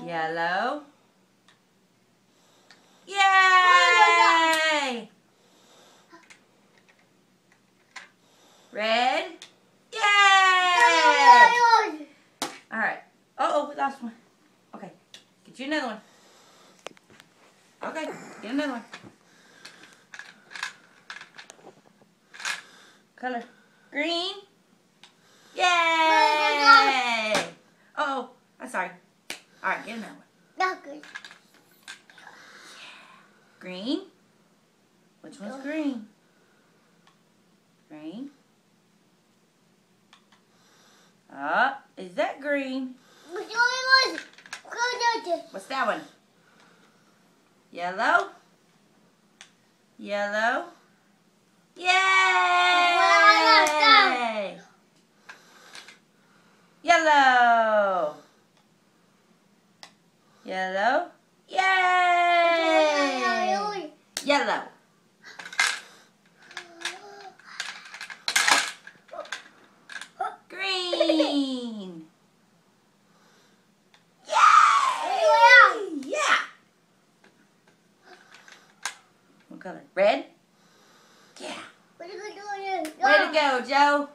Yellow. Yay! Red. Yay! Alright. Uh-oh, we lost one. Okay, get you another one. Okay, get another one. Color. Green. Yay! Uh-oh, I'm sorry. Alright, get another one. Green. Which one's green? Green. Is that green? What's that one? Yellow? Yellow? Yay! Yellow! Yellow? Yay! Yellow. Green. Yay! Yeah. What color? Red? Yeah. Way to go, Joe.